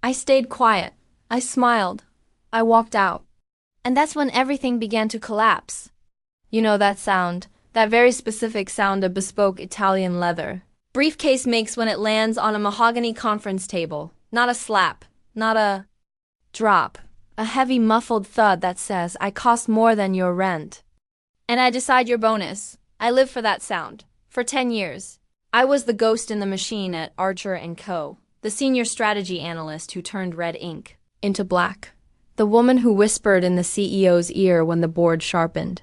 I stayed quiet. I smiled. I walked out. And that's when everything began to collapse. You know that sound, that very specific sound of bespoke Italian leather briefcase makes when it lands on a mahogany conference table. Not a slap, not a drop, a heavy muffled thud that says, I cost more than your rent. And I decide your bonus. I live for that sound. For 10 years. I was the ghost in the machine at Archer & Co., the senior strategy analyst who turned red ink into black. The woman who whispered in the CEO's ear when the board sharpened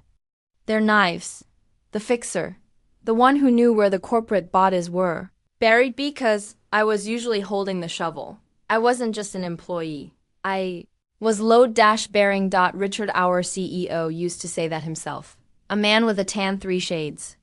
their knives. The fixer. The one who knew where the corporate bodies were. Buried because I was usually holding the shovel. I wasn't just an employee. I was load-bearing. Richard, our CEO, used to say that himself. A man with a tan 3 shades.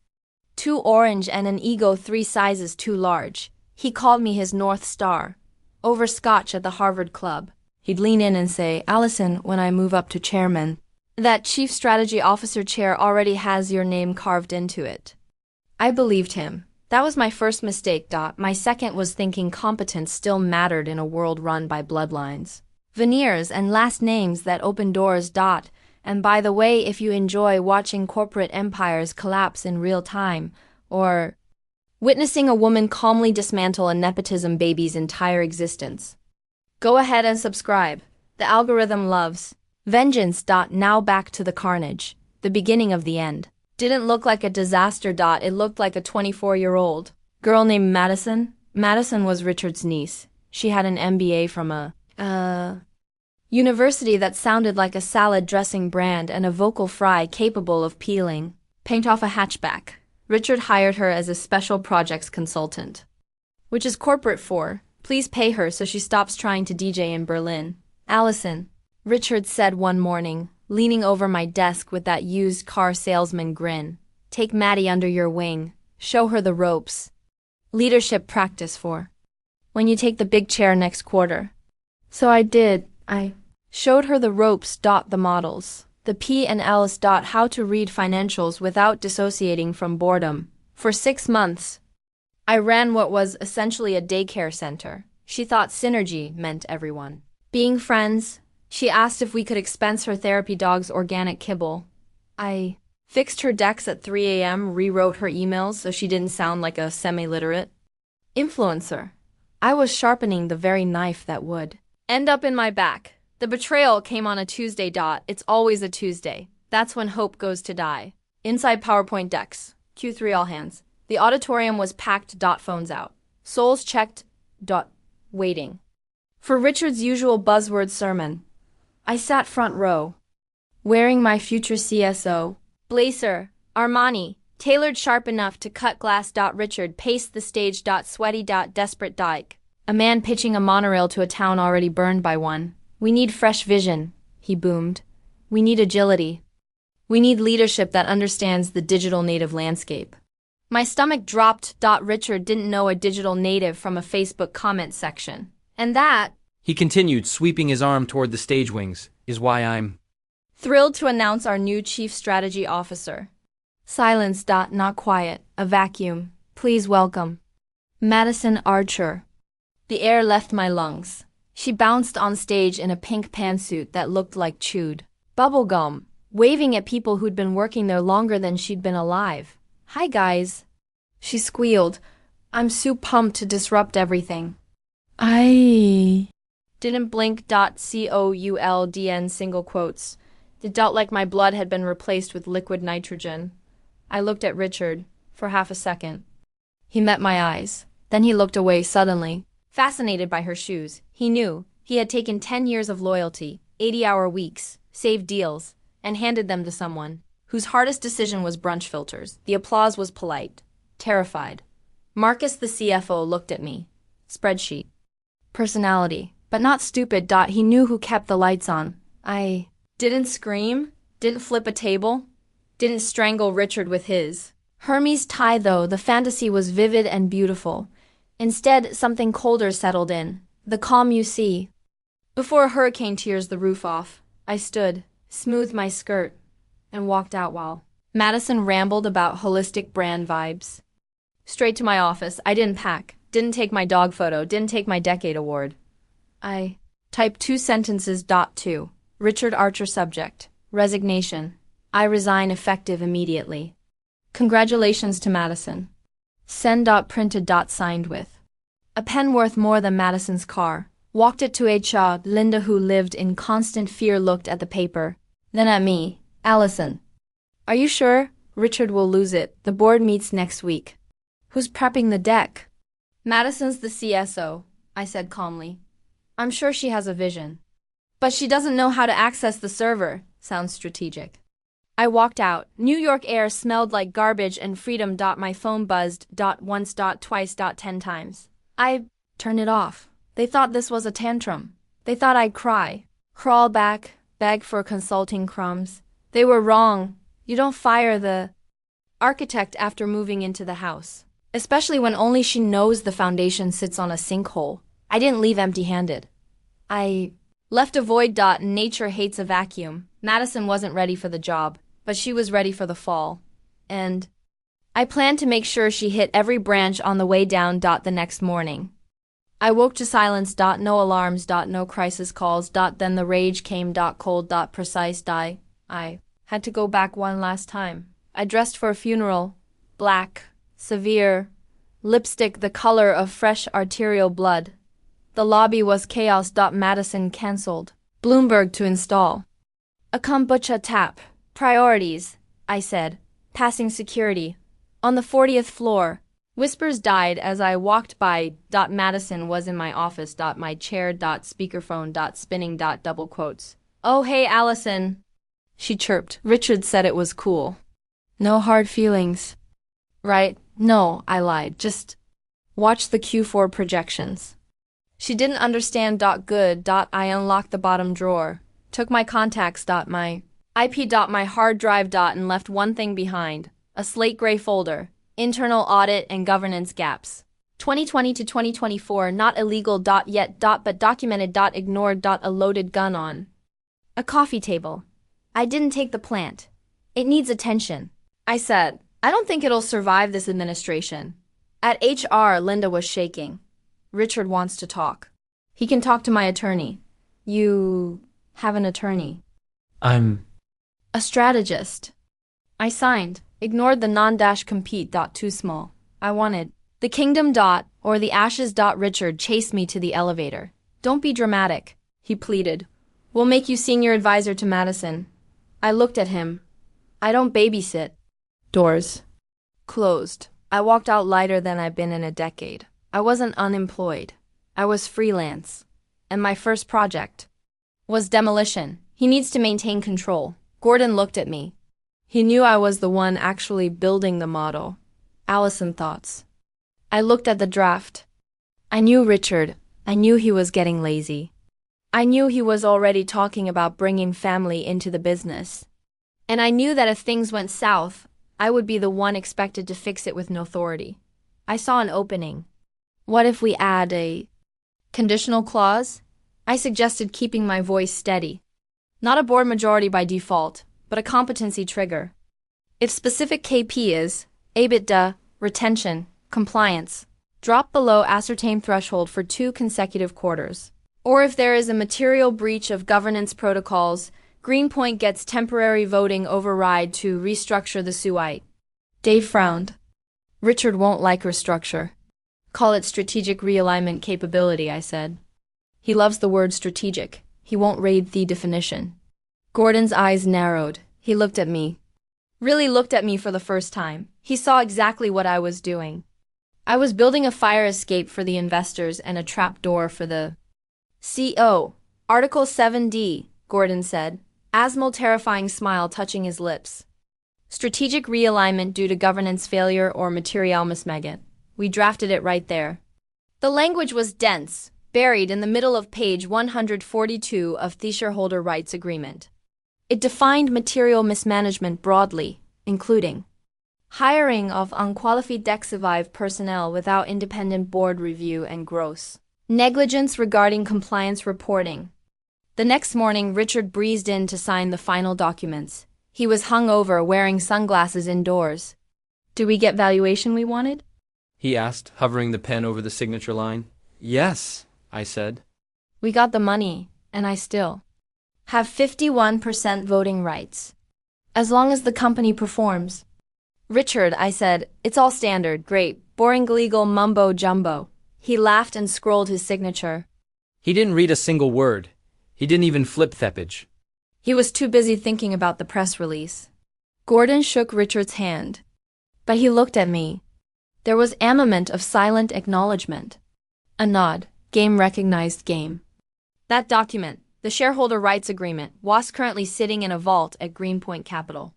Too orange and an ego 3 sizes too large. He called me his North Star. Over scotch at the Harvard Club. He'd lean in and say, Allison, when I move up to chairman, that chief strategy officer chair already has your name carved into it. I believed him. That was my first mistake. My second was thinking competence still mattered in a world run by bloodlines, veneers, and last names that open doors. And by the way, if you enjoy watching corporate empires collapse in real time, or witnessing a woman calmly dismantle a nepotism baby's entire existence, go ahead and subscribe. The algorithm loves vengeance. Now back to the carnage, the beginning of the end. Didn't look like a disaster. It looked like a 24-year-old girl named Madison. Madison was Richard's niece. She had an MBA from a university that sounded like a salad dressing brand and a vocal fry capable of peeling paint off a hatchback. Richard hired her as a special projects consultant, which is corporate for, please pay her so she stops trying to DJ in Berlin. Allison, Richard said one morning, leaning over my desk with that used car salesman grin. Take Maddie under your wing. Show her the ropes. Leadership practice for when you take the big chair next quarter. So I did. I showed her the ropes. The models. The P&Ls. How to read financials without dissociating from boredom. For 6 months, I ran what was essentially a daycare center. She thought synergy meant everyone being friends. She asked if we could expense her therapy dog's organic kibble. I fixed her decks at 3 a.m., rewrote her emails so she didn't sound like a semi-literate influencer. I was sharpening the very knife that would end up in my back. The betrayal came on a Tuesday. It's always a Tuesday. That's when hope goes to die. Inside PowerPoint decks. Q3 all hands. The auditorium was packed. Phones out. Souls checked. Waiting for Richard's usual buzzword sermon. I sat front row, wearing my future CSO blazer, Armani, tailored sharp enough to cut glass. Richard paced the stage. Sweaty. Desperate. A man pitching a monorail to a town already burned by one. We need fresh vision, he boomed. We need agility. We need leadership that understands the digital native landscape. My stomach dropped. Richard didn't know a digital native from a Facebook comment section. And that, he continued, sweeping his arm toward the stage wings, is why I'm thrilled to announce our new chief strategy officer. Silence. Not quiet. A vacuum. Please welcome Madison Archer. The air left my lungs. She bounced on stage in a pink pantsuit that looked like chewed bubblegum, waving at people who'd been working there longer than she'd been alive. Hi guys, she squealed. I'm so pumped to disrupt everything. I didn't blink. COULDN single quotes. It felt like my blood had been replaced with liquid nitrogen. I looked at Richard for half a second. He met my eyes. Then he looked away suddenly, fascinated by her shoes. He knew he had taken 10 years of loyalty, 80-hour weeks, saved deals, and handed them to someone whose hardest decision was brunch filters. The applause was polite, terrified. Marcus, the CFO, looked at me. Spreadsheet. Personality, but not stupid. He knew who kept the lights on. I didn't scream, didn't flip a table, didn't strangle Richard with his Hermes tie though. The fantasy was vivid and beautiful. Instead, something colder settled in. The calm you see before a hurricane tears the roof off. I stood, smoothed my skirt, and walked out while Madison rambled about holistic brand vibes. Straight to my office. I didn't pack, didn't take my dog photo, didn't take my decade award. I type 2 sentences. 2. Richard Archer subject. Resignation. I resign effective immediately. Congratulations to Madison. Send. Printed. Signed with. A pen worth more than Madison's car. Walked it to HR. Linda, who lived in constant fear, looked at the paper. Then at me. Allison. Are you sure? Richard will lose it. The board meets next week. Who's prepping the deck? Madison's the CSO, I said calmly. I'm sure she has a vision. But she doesn't know how to access the server. Sounds strategic. I walked out. New York air smelled like garbage and freedom. My phone buzzed. Once. Twice. 10 times. I turned it off. They thought this was a tantrum. They thought I'd cry, crawl back, beg for consulting crumbs. They were wrong. You don't fire the architect after moving into the house, especially when only she knows the foundation sits on a sinkhole. I didn't leave empty-handed. I left a void. Nature hates a vacuum. Madison wasn't ready for the job, but she was ready for the fall. And I planned to make sure she hit every branch on the way down. The next morning, I woke to silence. No alarms. No crisis calls. Then the rage came. Cold. Precise. I had to go back one last time. I dressed for a funeral. Black, severe, lipstick the color of fresh arterial blood. The lobby was chaos. Madison cancelled. Bloomberg to install. A kombucha tap. Priorities, I said, passing security. On the 40th floor. Whispers died as I walked by. Madison was in my office. My chair. Speakerphone. Spinning. Double quotes. Oh, hey, Allison. She chirped. Richard said it was cool. No hard feelings. Right? No, I lied. Just watch the Q4 projections. She didn't understand. Good. I unlocked the bottom drawer. Took my contacts. My IP. My hard drive. And left one thing behind. A slate gray folder. Internal audit and governance gaps. 2020 to 2024. Not illegal. Yet. But documented. Ignored. A loaded gun on a coffee table. I didn't take the plant. It needs attention. I said, I don't think it'll survive this administration. At HR, Linda was shaking. Richard wants to talk. He can talk to my attorney. You have an attorney. I'm a strategist. I signed. Ignored the non-compete. Too small. I wanted the kingdom. Or the ashes. Richard chased me to the elevator. Don't be dramatic, he pleaded. We'll make you senior advisor to Madison. I looked at him. I don't babysit. Doors closed. I walked out lighter than I've been in a decade. I wasn't unemployed. I was freelance. And my first project was demolition. He needs to maintain control. Gordon looked at me. He knew I was the one actually building the model. Allison thoughts. I looked at the draft. I knew Richard. I knew he was getting lazy. I knew he was already talking about bringing family into the business. And I knew that if things went south, I would be the one expected to fix it with no authority. I saw an opening. What if we add a conditional clause? I suggested, keeping my voice steady. Not a board majority by default, but a competency trigger. If specific KP is EBITDA, retention, compliance, drop below ascertained threshold for 2 consecutive quarters. Or if there is a material breach of governance protocols, Greenpoint gets temporary voting override to restructure the SUITE. Dave frowned. Richard won't like restructure. Call it strategic realignment capability, I said. He loves the word strategic. He won't read the definition. Gordon's eyes narrowed. He looked at me. Really looked at me for the first time. He saw exactly what I was doing. I was building a fire escape for the investors and a trap door for the CO. Article 7D, Gordon said. Asmal terrifying smile touching his lips. Strategic realignment due to governance failure or material mismanagement. We drafted it right there. The language was dense, buried in the middle of page 142 of the shareholder rights agreement. It defined material mismanagement broadly, including hiring of unqualified executive personnel without independent board review and gross negligence regarding compliance reporting. The next morning, Richard breezed in to sign the final documents. He was hungover, wearing sunglasses indoors. Did we get valuation we wanted? He asked, hovering the pen over the signature line. Yes, I said. We got the money, and I still have 51% voting rights. As long as the company performs. Richard, I said, it's all standard, great, boring legal mumbo jumbo. He laughed and scrolled his signature. He didn't read a single word. He didn't even flip the page. He was too busy thinking about the press release. Gordon shook Richard's hand. But he looked at me. There was a moment of silent acknowledgement. A nod. Game recognized game. That document, the shareholder rights agreement, was currently sitting in a vault at Greenpoint Capital.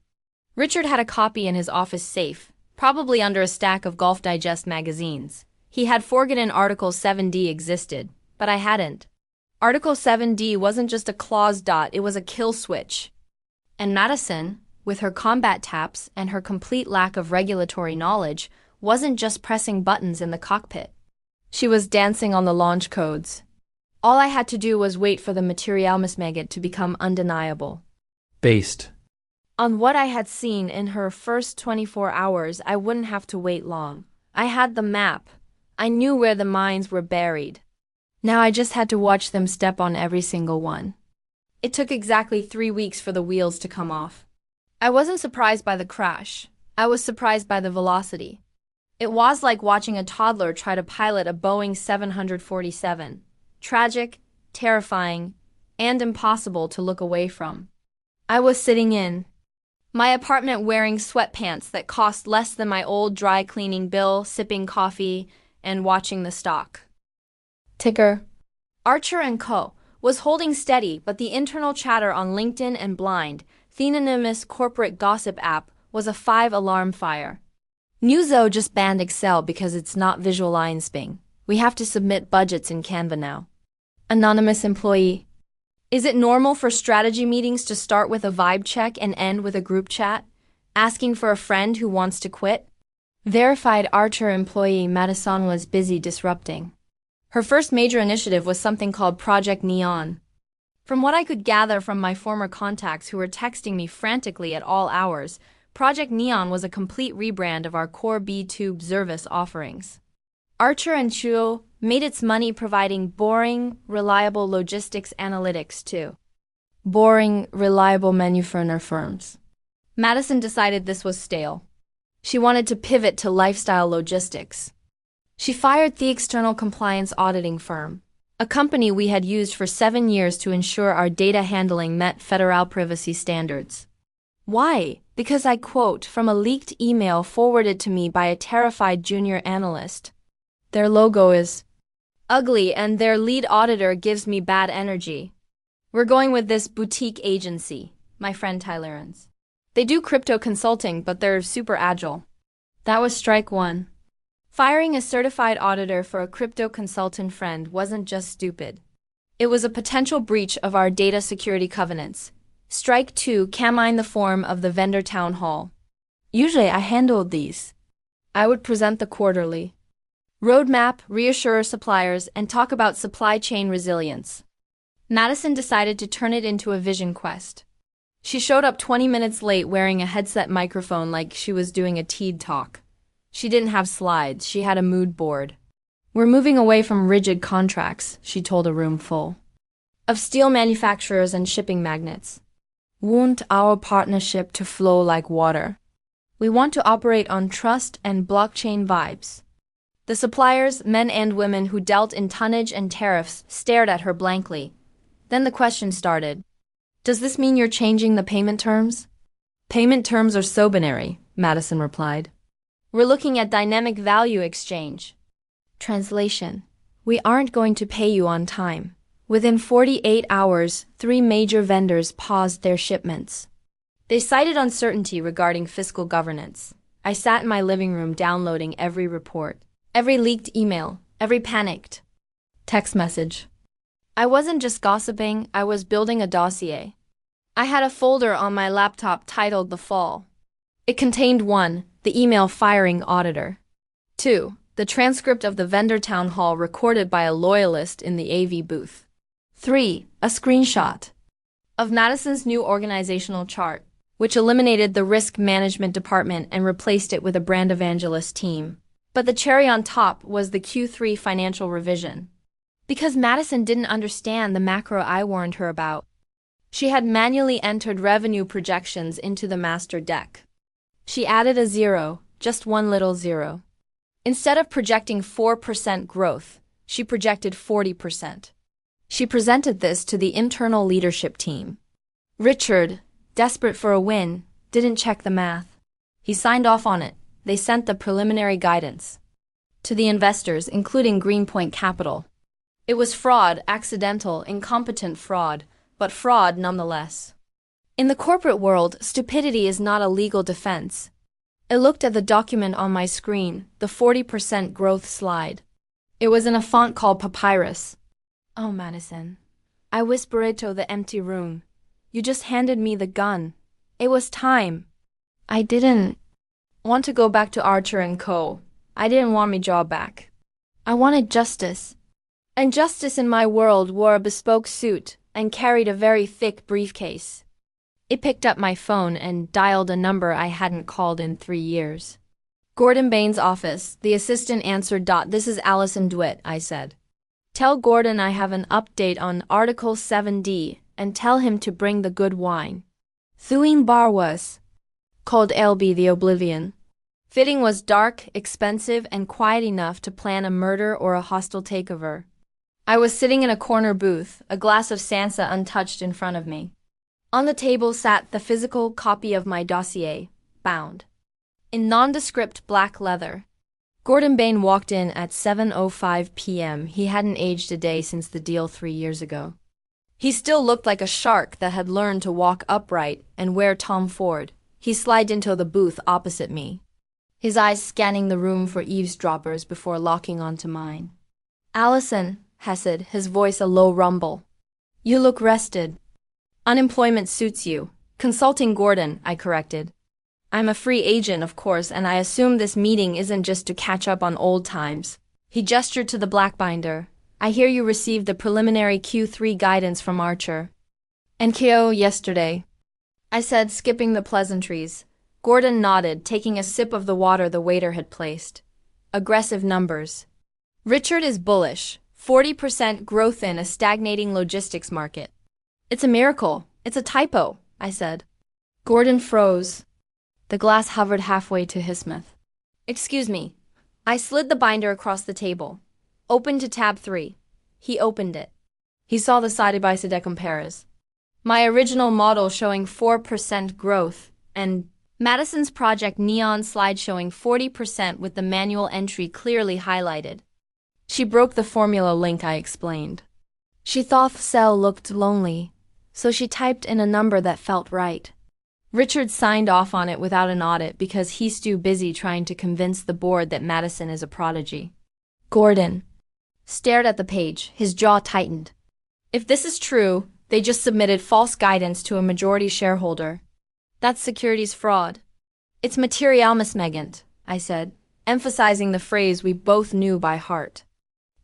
Richard had a copy in his office safe, probably under a stack of Golf Digest magazines. He had forgotten Article 7D existed, but I hadn't. Article 7D wasn't just a clause dot, it was a kill switch. And Madison, with her combat taps and her complete lack of regulatory knowledge, wasn't just pressing buttons in the cockpit. She was dancing on the launch codes. All I had to do was wait for the materialmismaggot to become undeniable. Based On what I had seen in her first 24 hours, I wouldn't have to wait long. I had the map. I knew where the mines were buried. Now I just had to watch them step on every single one. It took exactly 3 weeks for the wheels to come off. I wasn't surprised by the crash. I was surprised by the velocity. It was like watching a toddler try to pilot a Boeing 747. Tragic, terrifying, and impossible to look away from. I was sitting in my apartment wearing sweatpants that cost less than my old dry cleaning bill, sipping coffee, and watching the stock ticker. Archer & Co. was holding steady, but the internal chatter on LinkedIn and Blind, the anonymous corporate gossip app, was a 5-alarm fire. Newzo just banned Excel because it's not visualizing. We have to submit budgets in Canva now. Anonymous employee. Is it normal for strategy meetings to start with a vibe check and end with a group chat? Asking for a friend who wants to quit? Verified Archer employee Madison was busy disrupting. Her first major initiative was something called Project Neon. From what I could gather from my former contacts who were texting me frantically at all hours, Project Neon was a complete rebrand of our core B2 service offerings. Archer & Co. made its money providing boring, reliable logistics analytics to boring, reliable manufacturer firms. Madison decided this was stale. She wanted to pivot to lifestyle logistics. She fired the external compliance auditing firm, a company we had used for 7 years to ensure our data handling met federal privacy standards. Why? Because I quote from a leaked email forwarded to me by a terrified junior analyst. Their logo is ugly and their lead auditor gives me bad energy. We're going with this boutique agency, my friend Tylerans. They do crypto consulting, but they're super agile. That was strike one. Firing a certified auditor for a crypto consultant friend wasn't just stupid. It was a potential breach of our data security covenants. Strike two came in the form of the vendor town hall. Usually I handled these. I would present the quarterly roadmap, reassure suppliers, and talk about supply chain resilience. Madison decided to turn it into a vision quest. She showed up 20 minutes late wearing a headset microphone like she was doing a TED talk. She didn't have slides, she had a mood board. We're moving away from rigid contracts, she told a room full of steel manufacturers and shipping magnates. Want our partnership to flow like water. We want to operate on trust and blockchain vibes. The suppliers, men and women who dealt in tonnage and tariffs, stared at her blankly. Then the question started. Does this mean you're changing the payment terms? Payment terms are so binary, Madison replied. We're looking at dynamic value exchange. Translation. We aren't going to pay you on time. Within 48 hours, 3 major vendors paused their shipments. They cited uncertainty regarding fiscal governance. I sat in my living room downloading every report, every leaked email, every panicked text message. I wasn't just gossiping, I was building a dossier. I had a folder on my laptop titled The Fall. It contained 1. The email firing auditor. 2. The transcript of the vendor town hall recorded by a loyalist in the AV booth. 3. A screenshot of Madison's new organizational chart, which eliminated the risk management department and replaced it with a brand evangelist team. But the cherry on top was the Q3 financial revision. Because Madison didn't understand the macro I warned her about. She had manually entered revenue projections into the master deck. She added a zero, just one little zero. Instead of projecting 4% growth, she projected 40%. She presented this to the internal leadership team. Richard, desperate for a win, didn't check the math. He signed off on it. They sent the preliminary guidance to the investors, including Greenpoint Capital. It was fraud, accidental, incompetent fraud, but fraud nonetheless. In the corporate world, stupidity is not a legal defense. I looked at the document on my screen, the 40% growth slide. It was in a font called Papyrus. Oh, Madison. I whispered to the empty room. You just handed me the gun. It was time. I didn't want to go back to Archer and Co. I didn't want my job back. I wanted justice. And justice in my world wore a bespoke suit and carried a very thick briefcase. It picked up my phone and dialed a number I hadn't called in 3 years. Gordon Bain's office. The assistant answered. This is Allison DeWitt, I said. Tell Gordon I have an update on Article 7D and tell him to bring the good wine. Thuine Bar was called LB the Oblivion. Fitting was dark, expensive, and quiet enough to plan a murder or a hostile takeover. I was sitting in a corner booth, a glass of Sansa untouched in front of me. On the table sat the physical copy of my dossier, bound in nondescript black leather. Gordon Bain walked in at 7:05 p.m. He hadn't aged a day since the deal 3 years ago. He still looked like a shark that had learned to walk upright and wear Tom Ford. He slid into the booth opposite me, his eyes scanning the room for eavesdroppers before locking onto mine. Allison, Hesed, his voice a low rumble. You look rested. Unemployment suits you. Consulting Gordon, I corrected. I'm a free agent, of course, and I assume this meeting isn't just to catch up on old times. He gestured to the black binder. I hear you received the preliminary Q3 guidance from Archer and KO yesterday, I said, skipping the pleasantries. Gordon nodded, taking a sip of the water the waiter had placed. Aggressive numbers. Richard is bullish. 40% growth in a stagnating logistics market. It's a miracle. It's a typo, I said. Gordon froze. The glass hovered halfway to his mouth. Excuse me. I slid the binder across the table. Open to tab 3. He opened it. He saw the side-by-side compares. My original model showing 4% growth, and Madison's project neon slide showing 40% with the manual entry clearly highlighted. She broke the formula link I explained. She thought the cell looked lonely, so she typed in a number that felt right. Richard signed off on it without an audit because he's too busy trying to convince the board that Madison is a prodigy. Gordon stared at the page, his jaw tightened. If this is true, they just submitted false guidance to a majority shareholder. That's securities fraud. It's material mismegant, I said, emphasizing the phrase we both knew by heart.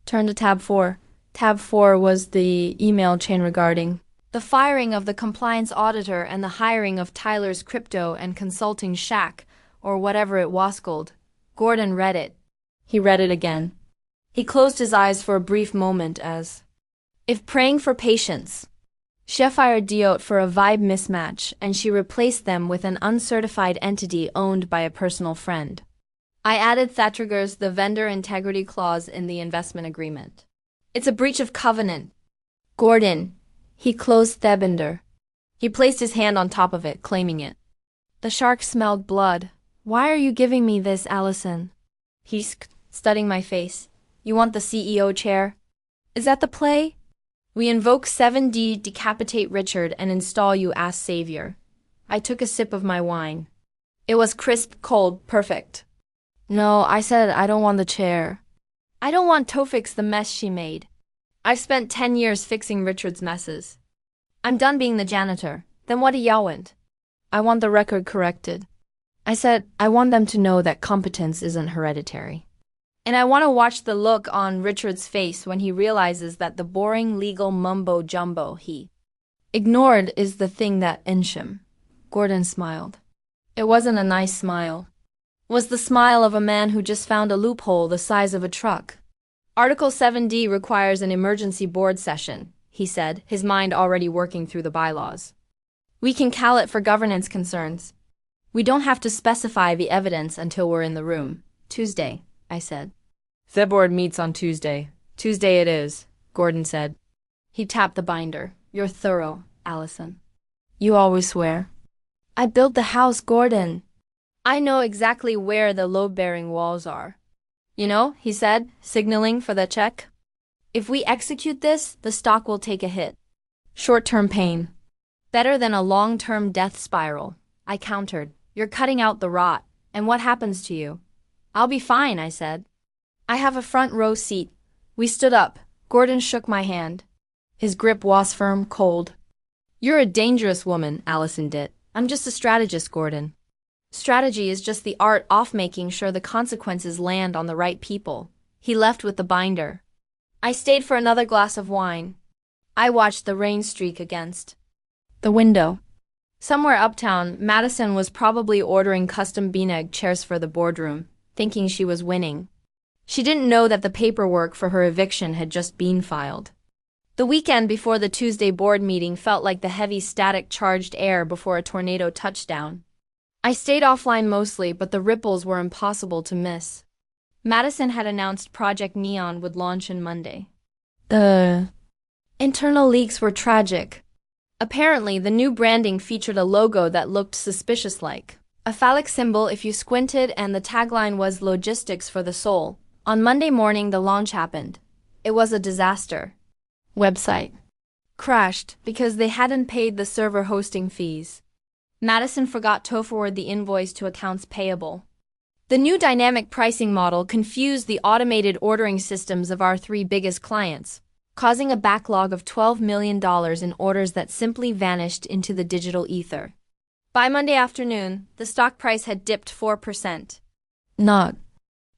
Turn to tab 4. Tab 4 was the email chain regarding the firing of the compliance auditor and the hiring of Tyler's crypto and consulting shack, or whatever it was called. Gordon read it. He read it again. He closed his eyes for a brief moment as if praying for patience. She fired Diot for a vibe mismatch, and she replaced them with an uncertified entity owned by a personal friend. I added that triggers the vendor integrity clause in the investment agreement. It's a breach of covenant. Gordon. He closed the binder. He placed his hand on top of it, claiming it. The shark smelled blood. Why are you giving me this, Allison? He studying my face. You want the CEO chair? Is that the play? We invoke 7D, decapitate Richard, and install you as savior. I took a sip of my wine. It was crisp, cold, perfect. No, I said I don't want the chair. I don't want to fix the mess she made. I've spent 10 years fixing Richard's messes. I'm done being the janitor. Then what do y'all want? I want the record corrected. I said I want them to know that competence isn't hereditary. And I want to watch the look on Richard's face when he realizes that the boring legal mumbo-jumbo he ignored is the thing that ends him. Gordon smiled. It wasn't a nice smile. It was the smile of a man who just found a loophole the size of a truck. Article 7D requires an emergency board session, he said, his mind already working through the bylaws. We can call it for governance concerns. We don't have to specify the evidence until we're in the room. Tuesday, I said. The board meets on Tuesday. Tuesday it is, Gordon said. He tapped the binder. You're thorough, Allison. You always swear. I built the house, Gordon. I know exactly where the load-bearing walls are. You know, he said, signaling for the check. If we execute this, the stock will take a hit. Short-term pain. Better than a long-term death spiral, I countered. You're cutting out the rot, and what happens to you? I'll be fine, I said. I have a front row seat. We stood up. Gordon shook my hand. His grip was firm, cold. You're a dangerous woman, Allison did. I'm just a strategist, Gordon. Strategy is just the art of making sure the consequences land on the right people. He left with the binder. I stayed for another glass of wine. I watched the rain streak against the window. Somewhere uptown, Madison was probably ordering custom beanbag chairs for the boardroom, thinking she was winning. She didn't know that the paperwork for her eviction had just been filed. The weekend before the Tuesday board meeting felt like the heavy static-charged air before a tornado touchdown. I stayed offline mostly, but the ripples were impossible to miss. Madison had announced Project Neon would launch on Monday. The internal leaks were tragic. Apparently, the new branding featured a logo that looked suspicious-like a phallic symbol if you squinted, and the tagline was Logistics for the Soul. On Monday morning, the launch happened. It was a disaster. Website crashed because they hadn't paid the server hosting fees. Madison forgot to forward the invoice to accounts payable. The new dynamic pricing model confused the automated ordering systems of our three biggest clients, causing a backlog of $12 million in orders that simply vanished into the digital ether. By Monday afternoon, the stock price had dipped 4%. Not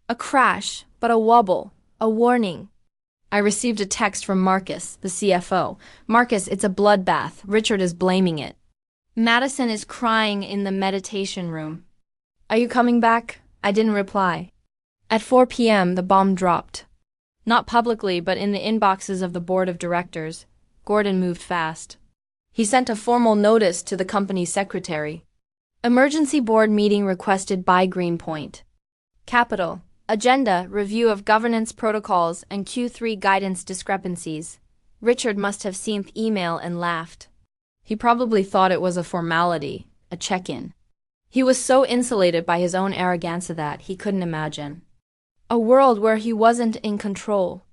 a crash, but a wobble, a warning. I received a text from Marcus, the CFO. Marcus, it's a bloodbath. Richard is blaming it. Madison is crying in the meditation room. Are you coming back? I didn't reply. At 4 p.m., the bomb dropped. Not publicly, but in the inboxes of the board of directors. Gordon moved fast. He sent a formal notice to the company's secretary. Emergency board meeting requested by Greenpoint. Capital. Agenda, review of governance protocols and Q3 guidance discrepancies. Richard must have seen the email and laughed. He probably thought it was a formality, a check-in. He was so insulated by his own arrogance that he couldn't imagine a world where he wasn't in control.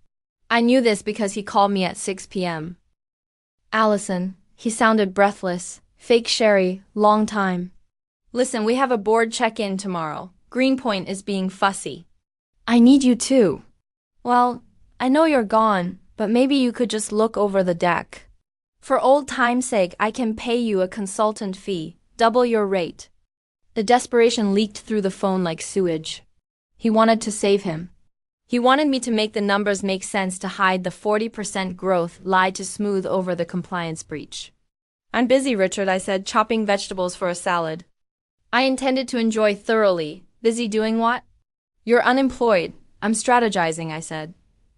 I knew this because he called me at 6 p.m. Allison, he sounded breathless. Fake Sherry, long time. Listen, we have a board check-in tomorrow. Greenpoint is being fussy. I need you too. Well, I know you're gone, but maybe you could just look over the deck. For old time's sake, I can pay you a consultant fee, double your rate. The desperation leaked through the phone like sewage. He wanted to save him. He wanted me to make the numbers make sense to hide the 40% growth lied to smooth over the compliance breach. I'm busy, Richard, I said, chopping vegetables for a salad. I intended to enjoy thoroughly. Busy doing what? You're unemployed. I'm strategizing, I said.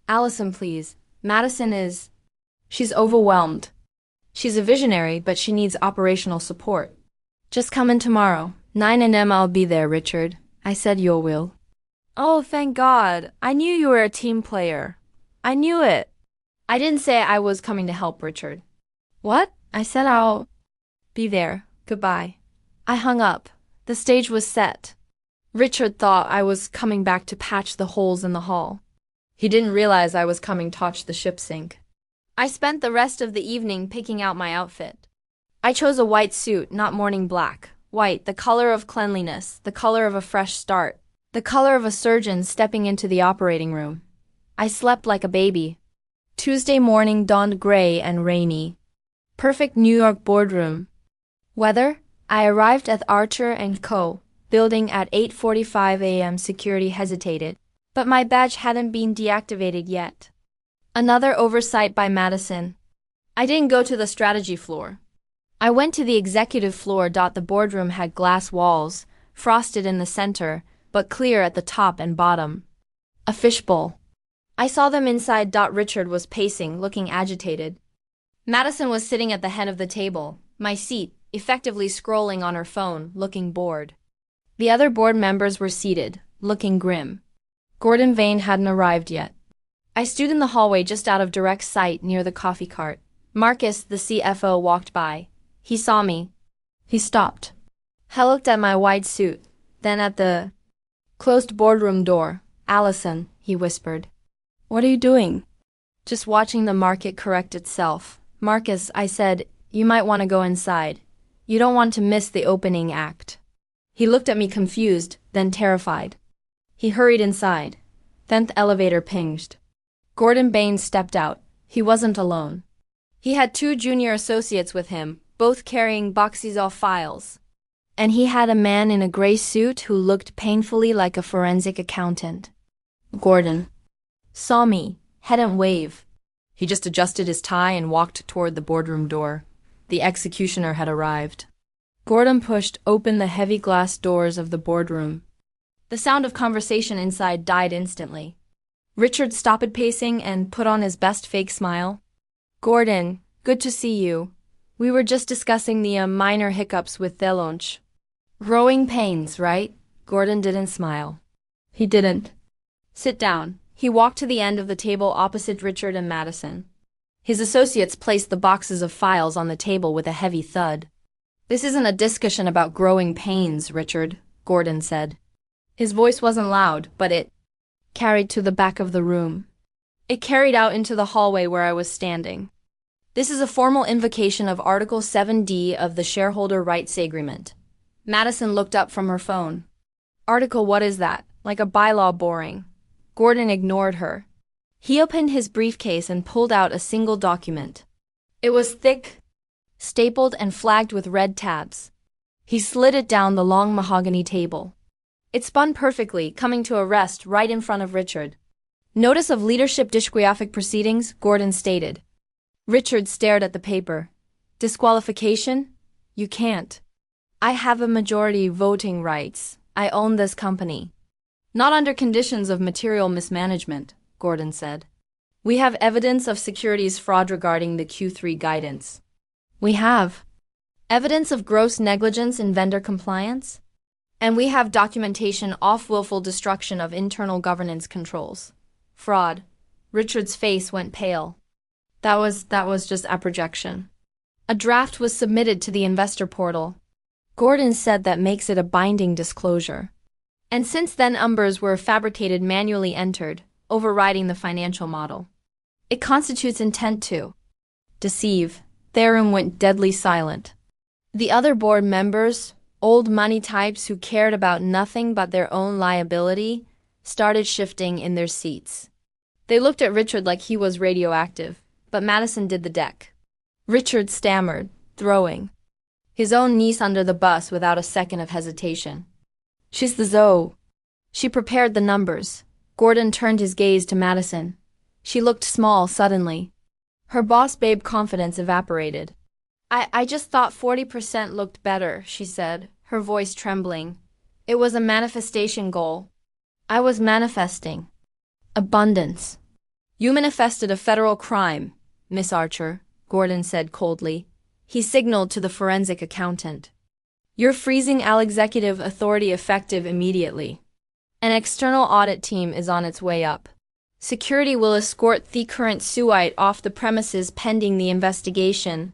Allison, please. Madison is... She's overwhelmed. She's a visionary, but she needs operational support. Just come in tomorrow. 9 a.m. I'll be there, Richard. I said you will. Oh, thank God. I knew you were a team player. I knew it. I didn't say I was coming to help, Richard. What? I said I'll be there. Goodbye. I hung up. The stage was set. Richard thought I was coming back to patch the holes in the hull. He didn't realize I was coming to touch the ship sink. I spent the rest of the evening picking out my outfit. I chose a white suit, not morning black. White, the color of cleanliness, the color of a fresh start, the color of a surgeon stepping into the operating room. I slept like a baby. Tuesday morning dawned gray and rainy. Perfect New York boardroom. Weather? I arrived at Archer & Co. building at 8:45 a.m. Security hesitated, but my badge hadn't been deactivated yet. Another oversight by Madison. I didn't go to the strategy floor. I went to the executive floor. The boardroom had glass walls, frosted in the center, but clear at the top and bottom. A fishbowl. I saw them inside. Richard was pacing, looking agitated. Madison was sitting at the head of the table, my seat, effectively scrolling on her phone, looking bored. The other board members were seated, looking grim. Gordon Vane hadn't arrived yet. I stood in the hallway just out of direct sight near the coffee cart. Marcus, the CFO, walked by. He saw me. He stopped. I looked at my white suit, then at the closed boardroom door. "Allison," he whispered. "What are you doing?" "Just watching the market correct itself." "Marcus," I said, "you might want to go inside. You don't want to miss the opening act." He looked at me confused, then terrified. He hurried inside. Then the elevator pinged. Gordon Baines stepped out. He wasn't alone. He had 2 junior associates with him, both carrying boxes of files. And he had a man in a gray suit who looked painfully like a forensic accountant. Gordon saw me, hadn't wave. He just adjusted his tie and walked toward the boardroom door. The executioner had arrived. Gordon pushed open the heavy glass doors of the boardroom. The sound of conversation inside died instantly. Richard stopped pacing and put on his best fake smile. "Gordon, good to see you. We were just discussing the minor hiccups with the launch." "Growing pains, right?" Gordon didn't smile. He didn't. "Sit down." He walked to the end of the table opposite Richard and Madison. His associates placed the boxes of files on the table with a heavy thud. "This isn't a discussion about growing pains, Richard," Gordon said. His voice wasn't loud, but it carried to the back of the room. It carried out into the hallway where I was standing. "This is a formal invocation of Article 7D of the Shareholder Rights Agreement." Madison looked up from her phone. "Article, what is that? Like a bylaw boring." Gordon ignored her. He opened his briefcase and pulled out a single document. It was thick, stapled and flagged with red tabs. He slid it down the long mahogany table. It spun perfectly, coming to a rest right in front of Richard. "Notice of leadership disqualific proceedings," Gordon stated. Richard stared at the paper. "Disqualification? You can't." "I have a majority voting rights. I own this company." "Not under conditions of material mismanagement," Gordon said. "We have evidence of securities fraud regarding the Q3 guidance." "We have evidence of gross negligence in vendor compliance? And we have documentation of willful destruction of internal governance controls." "Fraud." Richard's face went pale. That was just a projection. "A draft was submitted to the investor portal." Gordon said, "That makes it a binding disclosure." "And since then numbers were fabricated, manually entered, overriding the financial model. It constitutes intent to deceive." Their room went deadly silent. The other board members, old money types who cared about nothing but their own liability, started shifting in their seats. They looked at Richard like he was radioactive, but Madison did the deck. Richard stammered, throwing his own niece under the bus without a second of hesitation. "She's the Zoe." She prepared the numbers. Gordon turned his gaze to Madison. She looked small suddenly. Her boss babe confidence evaporated. I just thought 40% looked better," she said, her voice trembling. "It was a manifestation goal. I was manifesting abundance." "You manifested a federal crime, Miss Archer," Gordon said coldly. He signaled to the forensic accountant. "You're freezing all executive authority effective immediately. An external audit team is on its way up. Security will escort the current suite off the premises pending the investigation."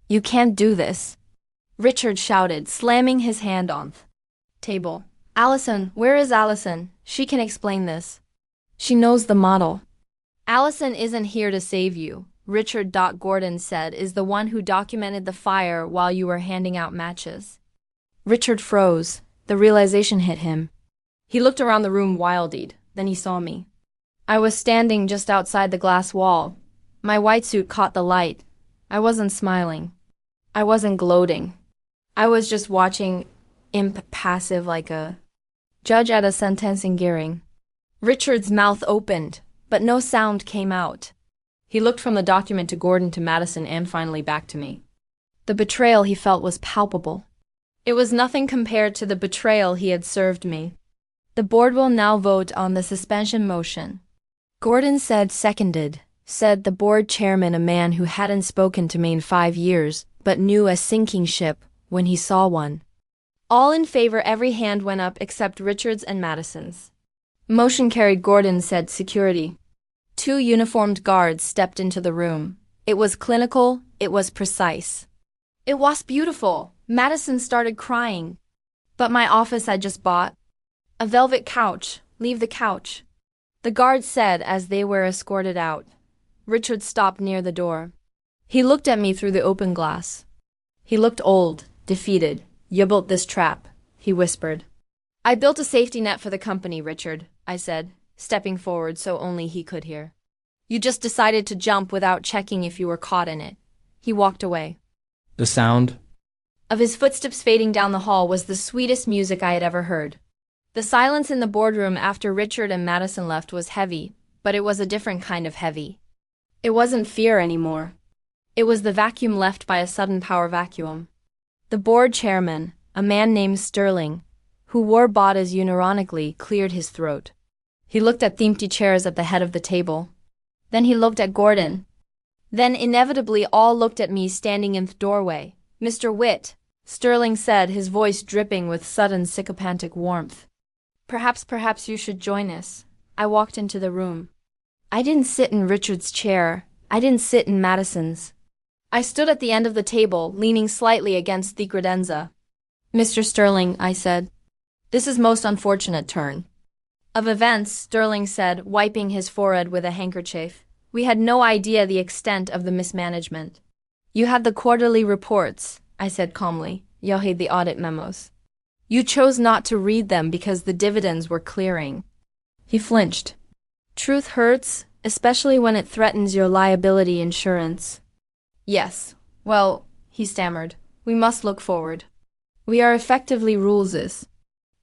"You can't do this," Richard shouted, slamming his hand on the table. "Allison, where is Allison? She can explain this. She knows the model." "Allison isn't here to save you," Richard. Gordon said, "is the one who documented the fire while you were handing out matches." Richard froze. The realization hit him. He looked around the room wild-eyed, then he saw me. I was standing just outside the glass wall. My white suit caught the light. I wasn't smiling. I wasn't gloating. I was just watching, impassive like a judge at a sentencing hearing. Richard's mouth opened, but no sound came out. He looked from the document to Gordon to Madison and finally back to me. The betrayal he felt was palpable. It was nothing compared to the betrayal he had served me. "The board will now vote on the suspension motion." Gordon said seconded, said the board chairman, a man who hadn't spoken to me in 5 years, but knew a sinking ship when he saw one. All in favor, every hand went up except Richard's and Madison's. Motion carried. Gordon said security. 2 uniformed guards stepped into the room. It was clinical, it was precise. It was beautiful. Madison started crying. But my office I just bought. A velvet couch, leave the couch. The guards said as they were escorted out. Richard stopped near the door. He looked at me through the open glass. He looked old, defeated. You built this trap, he whispered. I built a safety net for the company, Richard, I said, stepping forward so only he could hear. You just decided to jump without checking if you were caught in it. He walked away. The sound Of his footsteps fading down the hall was the sweetest music I had ever heard. The silence in the boardroom after Richard and Madison left was heavy, but it was a different kind of heavy. It wasn't fear anymore. It was the vacuum left by a sudden power vacuum. The board chairman, a man named Sterling, who wore botas unironically, cleared his throat. He looked at the empty chairs at the head of the table. Then he looked at Gordon. Then inevitably all looked at me standing in the doorway. Mr. Witt, Sterling said, his voice dripping with sudden sycophantic warmth. Perhaps you should join us. I walked into the room. I didn't sit in Richard's chair. I didn't sit in Madison's. I stood at the end of the table, leaning slightly against the credenza. Mr. Sterling, I said, this is most unfortunate turn of events, Sterling said, wiping his forehead with a handkerchief. We had no idea the extent of the mismanagement. You had the quarterly reports, I said calmly. You had the audit memos. You chose not to read them because the dividends were clearing. He flinched. Truth hurts, especially when it threatens your liability insurance. Yes, well, he stammered, we must look forward. We are effectively ruleses.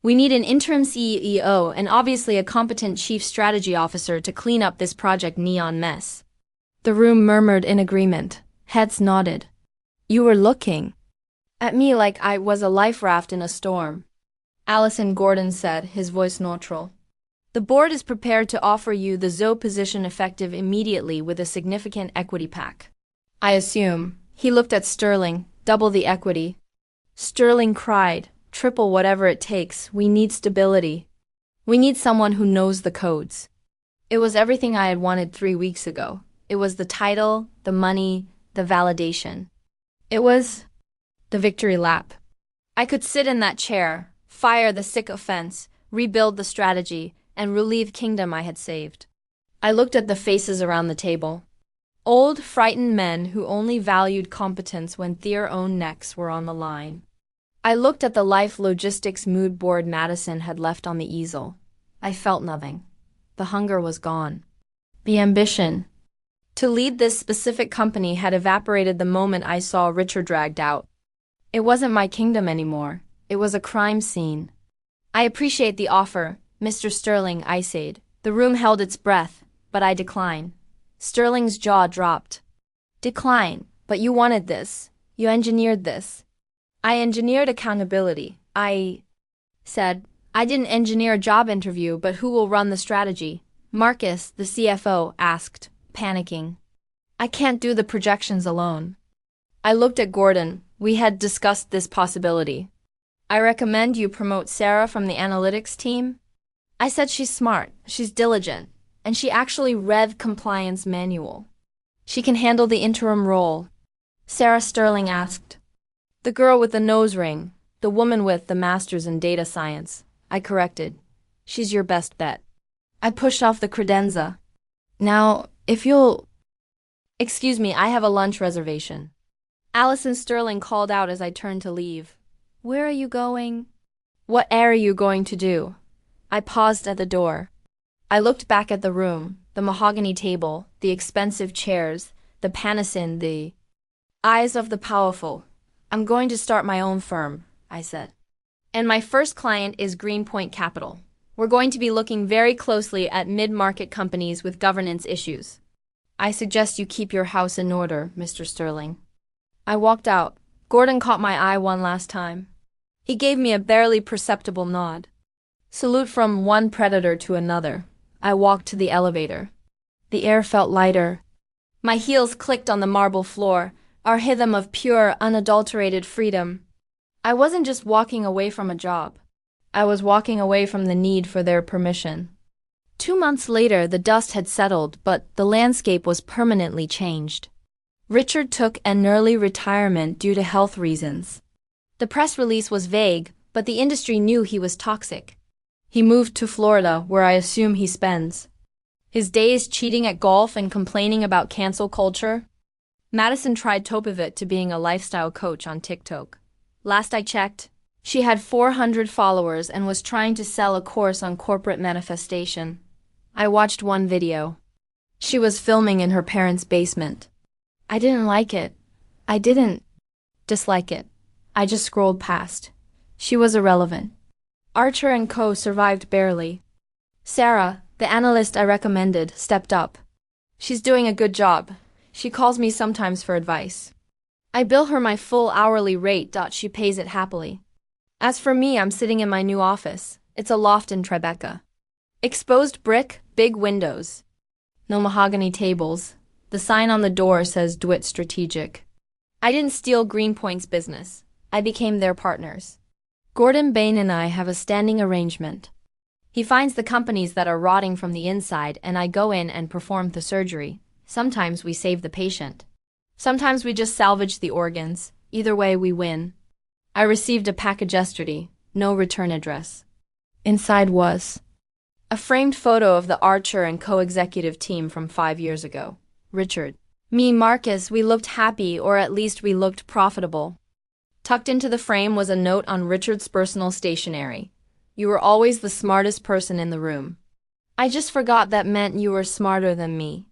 We need an interim CEO and obviously a competent chief strategy officer to clean up this Project Neon mess. The room murmured in agreement. Heads nodded. You were looking at me like I was a life raft in a storm. Allison, Gordon said, his voice neutral. The board is prepared to offer you the ZO position effective immediately with a significant equity pack. I assume. He looked at Sterling. Double the equity. Sterling cried. Triple whatever it takes. We need stability. We need someone who knows the codes. It was everything I had wanted 3 weeks ago. It was the title, the money, the validation. It was the victory lap. I could sit in that chair, fire the sick offense, rebuild the strategy, and relieve kingdom I had saved. I looked at the faces around the table. Old, frightened men who only valued competence when their own necks were on the line. I looked at the life logistics mood board Madison had left on the easel. I felt nothing. The hunger was gone. The ambition to lead this specific company had evaporated the moment I saw Richard dragged out. It wasn't my kingdom anymore. It was a crime scene. I appreciate the offer, Mr. Sterling, I said. The room held its breath, but I decline. Sterling's jaw dropped. Decline, but you wanted this. You engineered this. I engineered accountability. I said, I didn't engineer a job interview, but who will run the strategy? Marcus, the CFO, asked, panicking. I can't do the projections alone. I looked at Gordon. We had discussed this possibility. I recommend you promote Sarah from the analytics team. I said she's smart, she's diligent, and she actually read compliance manual. She can handle the interim role. Sarah, Sterling asked. The girl with the nose ring, the woman with the master's in data science, I corrected. She's your best bet. I pushed off the credenza. Now, if you'll... Excuse me, I have a lunch reservation. Allison, Sterling called out as I turned to leave. Where are you going? What are you going to do? I paused at the door. I looked back at the room, the mahogany table, the expensive chairs, the panacin, the eyes of the powerful. I'm going to start my own firm, I said. And my first client is Greenpoint Capital. We're going to be looking very closely at mid-market companies with governance issues. I suggest you keep your house in order, Mr. Sterling. I walked out. Gordon caught my eye one last time. He gave me a barely perceptible nod. Salute from one predator to another. I walked to the elevator. The air felt lighter. My heels clicked on the marble floor, our rhythm of pure, unadulterated freedom. I wasn't just walking away from a job. I was walking away from the need for their permission. 2 months later, the dust had settled, but the landscape was permanently changed. Richard took an early retirement due to health reasons. The press release was vague, but the industry knew he was toxic. He moved to Florida, where I assume he spends his days cheating at golf and complaining about cancel culture. Madison tried to pivot to being a lifestyle coach on TikTok. Last I checked, she had 400 followers and was trying to sell a course on corporate manifestation. I watched one video. She was filming in her parents' basement. I didn't like it. I didn't dislike it. I just scrolled past. She was irrelevant. Archer and Co. survived barely. Sarah, the analyst I recommended, stepped up. She's doing a good job. She calls me sometimes for advice. I bill her my full hourly rate. She pays it happily. As for me, I'm sitting in my new office. It's a loft in Tribeca. Exposed brick, big windows. No mahogany tables. The sign on the door says DeWitt Strategic. I didn't steal Greenpoint's business. I became their partners. Gordon Bain and I have a standing arrangement. He finds the companies that are rotting from the inside, and I go in and perform the surgery. Sometimes we save the patient. Sometimes we just salvage the organs. Either way, we win. I received a package yesterday, no return address. Inside was a framed photo of the Archer and co-executive team from 5 years ago. Richard. Me, Marcus, we looked happy, or at least we looked profitable. Tucked into the frame was a note on Richard's personal stationery. You were always the smartest person in the room. I just forgot that meant you were smarter than me.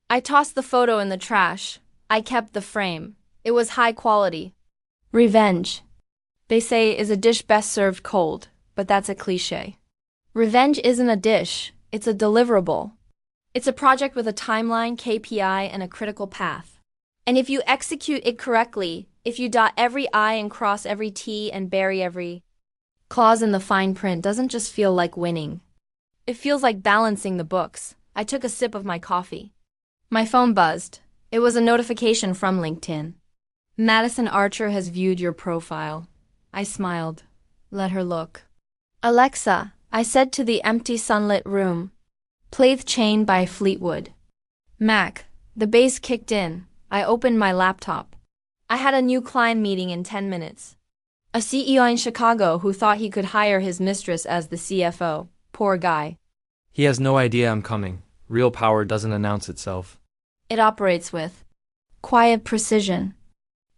I tossed the photo in the trash. I kept the frame. It was high quality. Revenge, they say, is a dish best served cold, but that's a cliché. Revenge isn't a dish, it's a deliverable. It's a project with a timeline, KPI, and a critical path. And if you execute it correctly, if you dot every I and cross every T and bury every clause in the fine print, doesn't just feel like winning. It feels like balancing the books. I took a sip of my coffee. My phone buzzed. It was a notification from LinkedIn. Madison Archer has viewed your profile. I smiled. Let her look. Alexa, I said to the empty sunlit room. Play Chain by Fleetwood Mac. The bass kicked in. I opened my laptop. I had a new client meeting in 10 minutes. A CEO in Chicago who thought he could hire his mistress as the CFO. Poor guy. He has no idea I'm coming. Real power doesn't announce itself. It operates with quiet precision.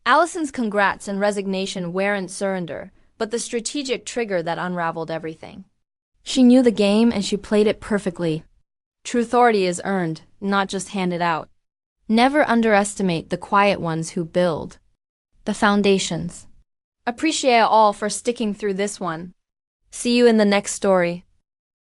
Allison's congrats and resignation weren't surrender, but the strategic trigger that unraveled everything. She knew the game and she played it perfectly. True authority is earned, not just handed out. Never underestimate the quiet ones who build the foundations. Appreciate all for sticking through this one. See you in the next story.